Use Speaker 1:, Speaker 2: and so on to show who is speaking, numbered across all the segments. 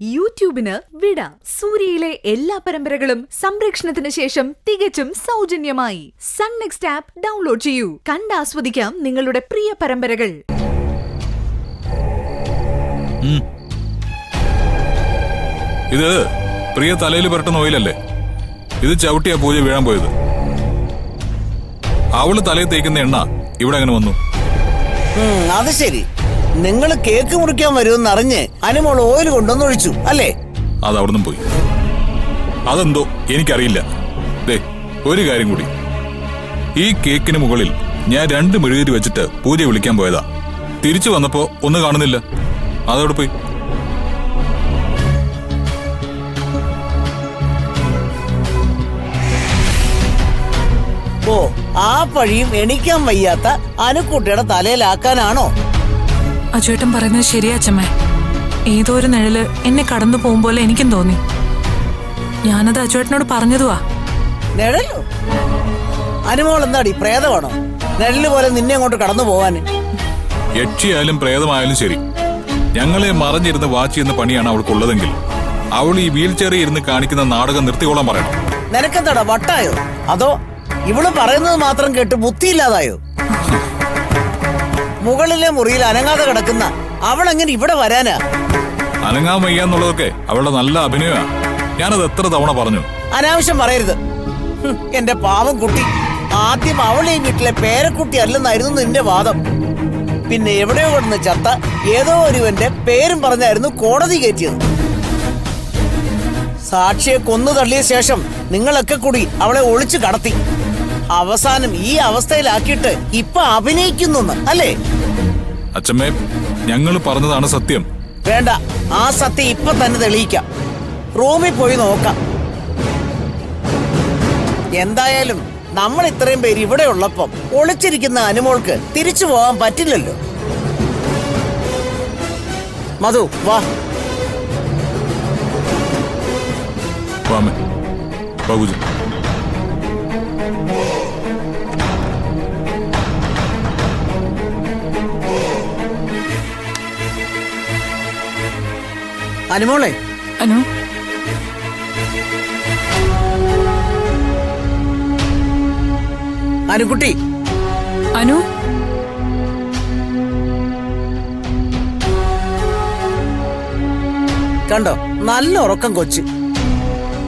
Speaker 1: യൂട്യൂബിന് വിട. സൂര്യയിലെ എല്ലാ പരമ്പരകളും സംരക്ഷണത്തിന് ശേഷം തികച്ചും സൗജന്യമായി സൺ നെക്സ്റ്റ് ആപ്പ് ഡൗൺലോഡ് ചെയ്യൂ. കണ്ടാസ്വദിക്കാം നിങ്ങളുടെ പ്രിയ പരമ്പരകൾ.
Speaker 2: ഇത് പ്രിയ തലയിൽ പുരട്ടുന്ന ഓയിലല്ലേ? ഇത് ചവിട്ടിയാ പൂജ വീഴാൻ പോയത്. അവള് തലയിൽ തേക്കുന്ന എണ്ണ ഇവിടെ അങ്ങനെ വന്നു.
Speaker 3: അത് ശരി, നിങ്ങൾ കേക്ക് മുറിക്കാൻ വരുമെന്ന് അറിഞ്ഞ് അനുമോൾ ഓയിൽ കൊണ്ടുവന്ന് ഒഴിച്ചു അല്ലേ?
Speaker 2: അത് അവിടുന്ന് പോയി. അതെന്തോ എനിക്കറിയില്ല. ദേ ഒരു കാര്യം കൂടി, ഈ കേക്കിന് മുകളിൽ ഞാൻ 2 മെഴുകുതിരി വെച്ചിട്ട് പൂജ വിളിക്കാൻ പോയതാ. തിരിച്ചു വന്നപ്പോ ഒന്നും കാണുന്നില്ല. അതവിടെ പോയി.
Speaker 3: ഓ, ആ പഴിയും എണിക്കാൻ വയ്യാത്ത അനുക്കുട്ടിയുടെ തലയിലാക്കാനാണോ?
Speaker 4: അജുവേട്ടൻ പറയുന്നത് ശരിയാ അച്ഛമ്മേ. ഏതോ ഒരു നിഴല് എന്നെ കടന്നു പോകും പോലെ എനിക്കും തോന്നി. ഞാനത് അജുവേട്ടനോട് പറഞ്ഞതുവാ.
Speaker 3: നിഴലോ? അനുമോൾ എന്താടി പ്രേതമാണോ? നിഴല് പോലെ നിന്നെ അങ്ങോട്ട് കടന്നു പോവാന്?
Speaker 2: യക്ഷിയായാലും പ്രേതമായാലും ശരി, ഞങ്ങളെ മറഞ്ഞിരുന്ന് വാച്ച് ചെയ്യുന്ന പണിയാണ് അവൾക്കുള്ളതെങ്കിൽ അവൾ ഈ വീൽ ചെയറിൽ ഇരുന്ന് കാണിക്കുന്ന നാടകം നിർത്തിക്കോളാൻ പറയണം.
Speaker 3: നിനക്കെന്താടാ വട്ടായോ? അതോ ഇവള് പറയുന്നത് മാത്രം കേട്ട് ബുദ്ധിയില്ലാതായോ? മുകളിലെ മുറിയിൽ അനങ്ങാതെ കിടക്കുന്ന അവൾ എങ്ങനെ ഇവിടെ വരാനാ?
Speaker 2: അനങ്ങാൻ വയ്യാന്നുള്ളതൊക്കെ അവളുടെ നല്ല അഭിനയമാ. ഞാനത് എത്ര തവണ പറഞ്ഞു.
Speaker 3: അനാവശ്യം പറയരുത്. എന്റെ പാവം കുട്ടി, ആദ്യം അവളെ ഈ വീട്ടിലെ പേരക്കുട്ടി അല്ലെന്നായിരുന്നു നിന്റെ വാദം. പിന്നെ എവിടെയോ കിടന്ന് ചത്ത ഏതോ ഒരുവന്റെ പേരും പറഞ്ഞായിരുന്നു കോടതി കയറ്റിയത്. സാക്ഷിയെ കൊന്നു തള്ളിയ ശേഷം നിങ്ങളൊക്കെ കൂടി അവളെ ഒളിച്ചു കടത്തി. അവസാനം ഈ അവസ്ഥയിലാക്കിയിട്ട് ഇപ്പൊ അഭിനയിക്കുന്നു അല്ലേ?
Speaker 2: അച്ഛമ്മേ, ഞങ്ങൾ പറഞ്ഞതാണ് സത്യം.
Speaker 3: വേണ്ട, ആ സത്യം ഇപ്പൊ തന്നെ തെളിയിക്കാം. റൂമിൽ പോയി നോക്കാം. എന്തായാലും നമ്മൾ ഇത്രയും പേര് ഇവിടെ ഉള്ളപ്പം ഒളിച്ചിരിക്കുന്ന അനുമോൾക്ക് തിരിച്ചു പോകാൻ പറ്റില്ലല്ലോ. മധു വാ.
Speaker 2: പൂജ
Speaker 3: അനുമോളെ.
Speaker 4: അനു,
Speaker 3: അനുകുട്ടി.
Speaker 4: അനു,
Speaker 3: കണ്ടോ, നല്ല ഉറക്കം കൊച്ച്.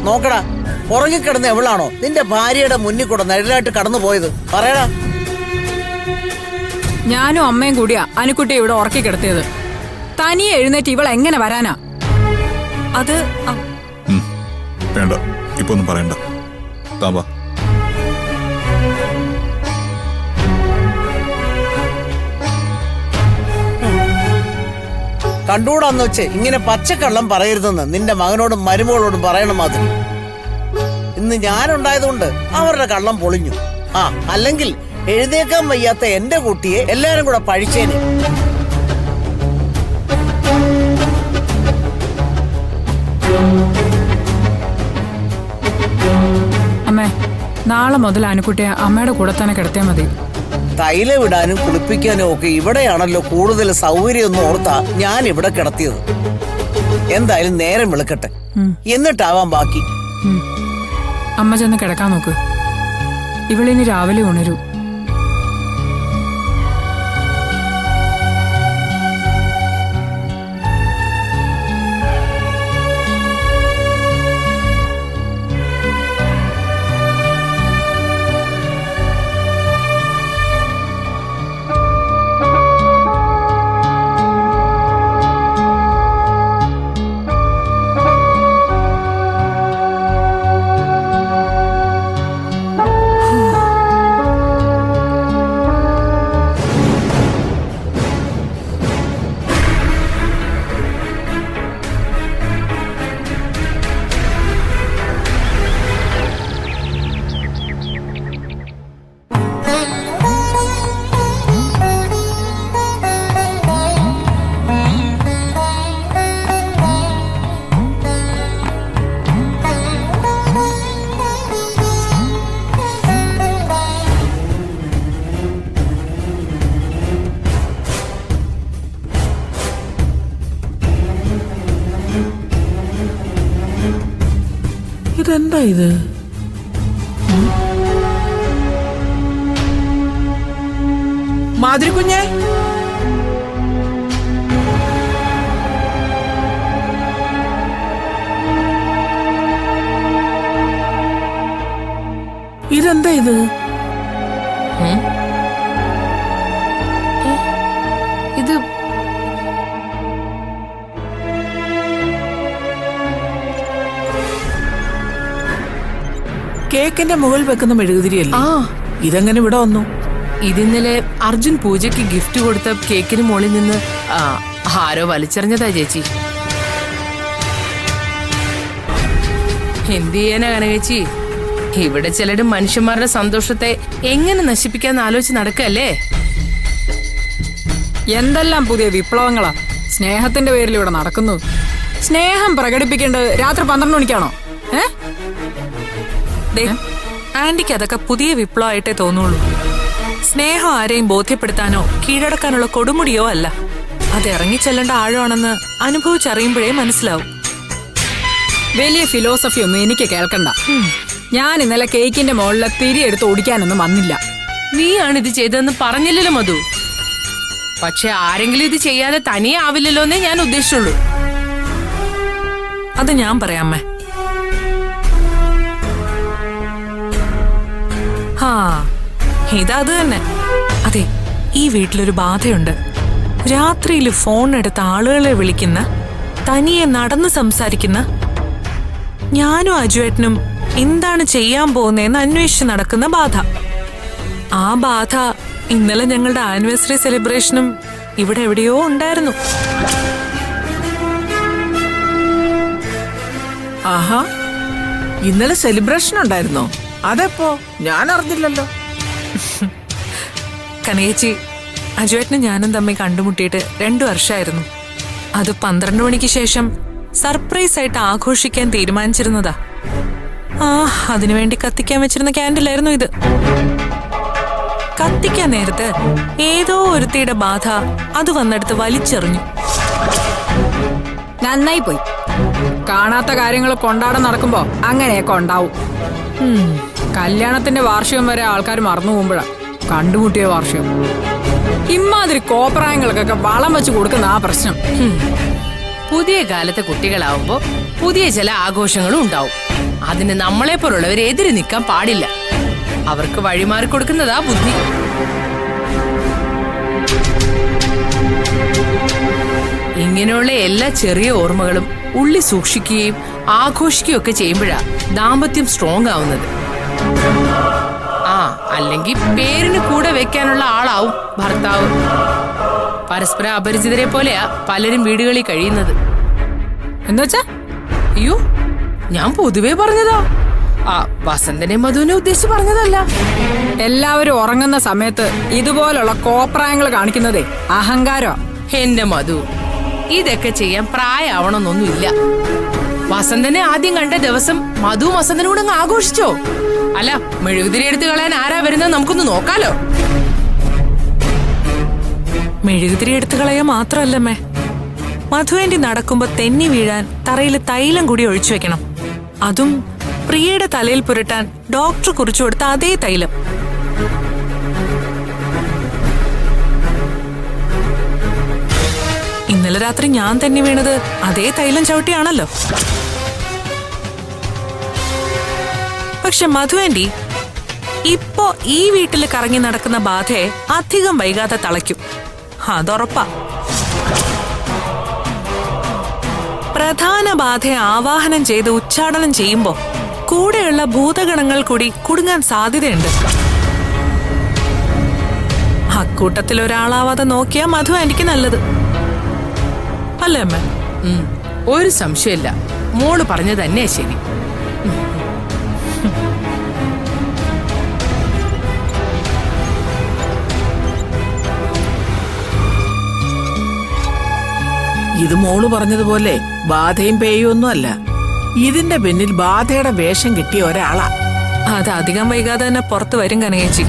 Speaker 3: നോക്കടാ, ഉറങ്ങിക്കിടന്ന് എവളാണോ നിന്റെ ഭാര്യയുടെ മുന്നിൽ കൂടെ നിഴലായിട്ട് കടന്നു പോയത്? പറയടാ.
Speaker 4: ഞാനും അമ്മയും കൂടിയാ അനുക്കുട്ടിയെ ഇവിടെ ഉറക്കി കിടത്തിയത്. തനിയെ എഴുന്നേറ്റ് ഇവൾ എങ്ങനെ വരാനാ? അത്
Speaker 2: വേണ്ട, ഇപ്പൊ ഒന്നും പറയണ്ട. താവാ.
Speaker 3: കണ്ടൂടാന്ന് വെച്ച് ഇങ്ങനെ പച്ചക്കള്ളം പറയരുതെന്ന് നിന്റെ മകനോടും മരുമകളോടും പറയണം. മാതിരി ഇന്ന് ഞാനുണ്ടായതുകൊണ്ട് അവരുടെ കള്ളം പൊളിഞ്ഞു. അല്ലെങ്കിൽ എഴുന്നേക്കാൻ വയ്യാത്ത എന്റെ കുട്ടിയെ എല്ലാരും കൂടെ പഴിച്ചേന്.
Speaker 4: അമ്മേ, നാളെ മുതൽ അനുക്കുട്ടിയെ അമ്മയുടെ കൂടെ തന്നെ കിടത്തിയാൽ മതി.
Speaker 3: തൈലം ഇടാനും കുളിപ്പിക്കാനും ഒക്കെ ഇവിടെയാണല്ലോ കൂടുതൽ സൗകര്യമൊന്നും ഓർത്താ ഞാൻ ഇവിടെ കിടത്തിയത്. എന്തായാലും നേരം വിളിക്കട്ടെ, എന്നിട്ടാവാൻ ബാക്കി.
Speaker 4: അമ്മ ചെന്ന് കിടക്കാൻ നോക്ക്. ഇവളിനി രാവിലെ ഉണരൂ.
Speaker 5: ഇതെന്താ ഇത്? മാതിരി കുഞ്ഞേ, ഇതെന്താ ഇത്?
Speaker 6: ഇത്
Speaker 5: കേക്കിന്റെ മുകളിൽ വെക്കുന്ന മെഴുകുതിരിയല്ലേ?
Speaker 6: ആ
Speaker 5: ഇതെങ്ങനെ ഇവിടെ വന്നു?
Speaker 6: ഇതിന്നലെ അർജുൻ പൂജയ്ക്ക് ഗിഫ്റ്റ് കൊടുത്ത കേക്കിന് മുകളിൽ നിന്ന് ആരോ വലിച്ചെറിഞ്ഞതാ ചേച്ചി. എന്ത് ചെയ്യാനാ കനകേച്ചി, ഇവിടെ ചിലരും മനുഷ്യന്മാരുടെ സന്തോഷത്തെ എങ്ങനെ നശിപ്പിക്കാന്ന് ആലോചിച്ച് നടക്കല്ലേ.
Speaker 7: എന്തെല്ലാം പുതിയ വിപ്ലവങ്ങളാ സ്നേഹത്തിന്റെ പേരിൽ ഇവിടെ നടക്കുന്നു. സ്നേഹം പ്രകടിപ്പിക്കേണ്ടത് രാത്രി 12 മണിക്കാണോ?
Speaker 4: ആന്റിക്ക് അതൊക്കെ പുതിയ വിപ്ലവമായിട്ടേ തോന്നുള്ളൂ. സ്നേഹം ആരെയും ബോധ്യപ്പെടുത്താനോ കീഴടക്കാനുള്ള കൊടുമുടിയോ അല്ല. അത് ഇറങ്ങിച്ചെല്ലേണ്ട ആഴമാണെന്ന് അനുഭവിച്ചറിയുമ്പോഴേ മനസ്സിലാവും.
Speaker 7: വലിയ ഫിലോസഫി ഒന്നും എനിക്ക് കേൾക്കണ്ട. ഞാൻ ഇന്നലെ കേക്കിന്റെ മുകളിലെ തിരി എടുത്ത് ഓടിക്കാനൊന്നും വന്നില്ല.
Speaker 6: നീയാണ് ഇത് ചെയ്തതെന്ന് പറഞ്ഞില്ലല്ലോ മധു. പക്ഷെ ആരെങ്കിലും ഇത് ചെയ്യാതെ തനിയെ ആവില്ലല്ലോ എന്നേ ഞാൻ ഉദ്ദേശിച്ചുള്ളൂ.
Speaker 4: അത് ഞാൻ പറയാമേ. ഹാ, ഇതത് തന്നെ. അതെ, ഈ വീട്ടിലൊരു ബാധയുണ്ട്. രാത്രിയിൽ ഫോൺ എടുത്ത ആളുകളെ വിളിക്കുന്ന, തനിയെ നടന്ന് സംസാരിക്കുന്ന, ഞാനും അജുവേട്ടനും എന്താണ് ചെയ്യാൻ പോകുന്നതെന്ന് അന്വേഷിച്ച് നടക്കുന്ന ബാധ. ആ ബാധ ഇന്നലെ ഞങ്ങളുടെ ആനിവേഴ്സറി സെലിബ്രേഷനും ഇവിടെ എവിടെയോ ഉണ്ടായിരുന്നു.
Speaker 5: ആഹാ, ഇന്നലെ സെലിബ്രേഷൻ ഉണ്ടായിരുന്നോ? അതെപ്പോ? ഞാൻ അറിഞ്ഞില്ലല്ലോ.
Speaker 4: കനേച്ചി, അജുവേട്ടനും ഞാനും തമ്മിൽ കണ്ടുമുട്ടിയിട്ട് 2 വർഷമായിരുന്നു. അത് 12 മണിക്ക് ശേഷം സർപ്രൈസ് ആയിട്ട് ആഘോഷിക്കാൻ തീരുമാനിച്ചിരുന്നതാ. അതിനുവേണ്ടി കത്തിക്കാൻ വെച്ചിരുന്ന ക്യാൻഡിലായിരുന്നു ഇത്. കത്തിക്കാൻ നേരത്ത് ഏതോ ഒരുത്തിയുടെ ബാധ അത് വന്നെടുത്ത് വലിച്ചെറിഞ്ഞു.
Speaker 7: നന്നായി പോയി. കാണാത്ത കാര്യങ്ങൾ കൊണ്ടാടാൻ നടക്കുമ്പോ അങ്ങനെയൊക്കെ ഉണ്ടാവും. കല്യാണത്തിന്റെ വാർഷികം വരെ ആൾക്കാർ മറന്നു പോകുമ്പോഴാ കണ്ടുമുട്ടിയ വാർഷികം. ഇമാതിരി കോപ്രായങ്ങൾക്കൊക്കെ വളം വെച്ച് കൊടുക്കുന്ന ആ പ്രശ്നം.
Speaker 6: പുതിയ കാലത്തെ കുട്ടികളാവുമ്പോ പുതിയ ചില ആഘോഷങ്ങളും ഉണ്ടാവും. അതിന് നമ്മളെ പോലുള്ളവർ എതിര് നിൽക്കാൻ പാടില്ല. അവർക്ക് വഴിമാറി കൊടുക്കുന്നതാ ബുദ്ധി. ഇങ്ങനെയുള്ള എല്ലാ ചെറിയ ഓർമ്മകളും ഉള്ളി സൂക്ഷിക്കുകയും ആഘോഷിക്കുകയും ഒക്കെ ചെയ്യുമ്പോഴാ ദാമ്പത്യം സ്ട്രോങ് ആവുന്നത്. അല്ലെങ്കിൽ പേരിന് കൂടെ വെക്കാനുള്ള ആളാവും ഭർത്താവ്. പരസ്പരം അപരിചിതരെ പോലെയാ പലരും വീടുകളിൽ കഴിയുന്നത്.
Speaker 7: എന്നുവെച്ചാ?
Speaker 6: അയ്യോ, ഞാൻ പൊതുവേ പറഞ്ഞതാ. വസന്തനെ മധുവിനെ ഉദ്ദേശിച്ച് പറഞ്ഞതല്ല.
Speaker 7: എല്ലാവരും ഉറങ്ങുന്ന സമയത്ത് ഇതുപോലുള്ള കോപ്രായങ്ങൾ കാണിക്കുന്നതേ അഹങ്കാരോ.
Speaker 6: എന്റെ മധു, ഇതൊക്കെ ചെയ്യാൻ പ്രായമാവണമെന്നൊന്നുമില്ല. വസന്തനെ ആദ്യം കണ്ട ദിവസം മധു വസന്തനോട് അങ്ങ് ആഘോഷിച്ചോ? അല്ല, മെഴുകുതിരി എടുത്ത് കളയാൻ ആരാ വരുന്നത് നമുക്കൊന്ന് നോക്കാലോ.
Speaker 4: മെഴുകുതിരി എടുത്തു കളയാൻ മാത്രമല്ലമ്മേ, മധുവേണ്ടി നടക്കുമ്പോ തെന്നി വീഴാൻ തറയിൽ തൈലം കൂടി ഒഴിച്ചു വെക്കണം. അതും പ്രിയയുടെ തലയിൽ പുരട്ടാൻ ഡോക്ടർ കുറിച്ചു കൊടുത്ത അതേ തൈലം. ഇന്നലെ രാത്രി ഞാൻ തെന്നി വീണത് അതേ തൈലം ചവിട്ടിയാണല്ലോ. പക്ഷെ മധുവേണ്ടി ഇപ്പോ ഈ വീട്ടിൽ കറങ്ങി നടക്കുന്ന ബാധയെ അധികം വൈകാതെ തളയ്ക്കും. അതുറപ്പാ. പ്രധാന ബാധയെ ആവാഹനം ചെയ്ത് ഉച്ചാടനം ചെയ്യുമ്പോ കൂടെയുള്ള ഭൂതഗണങ്ങൾ കൂടി കുടുങ്ങാൻ സാധ്യതയുണ്ട്. അക്കൂട്ടത്തിൽ ഒരാളാവാതെ നോക്കിയാ മധു എനിക്ക് നല്ലത് അല്ലേ അമ്മ?
Speaker 6: ഒരു സംശയമില്ല, മോള് പറഞ്ഞു തന്നെ ശരി.
Speaker 5: ഇത് മോള് പറഞ്ഞതുപോലെ ബാധയും പേയും ഒന്നും അല്ല. ഇതിന്റെ പിന്നിൽ ബാധയുടെ വേഷം കിട്ടിയ ഒരാളാ.
Speaker 4: അത് അധികം വൈകാതെ തന്നെ പുറത്തു വരും കനകേച്ചി.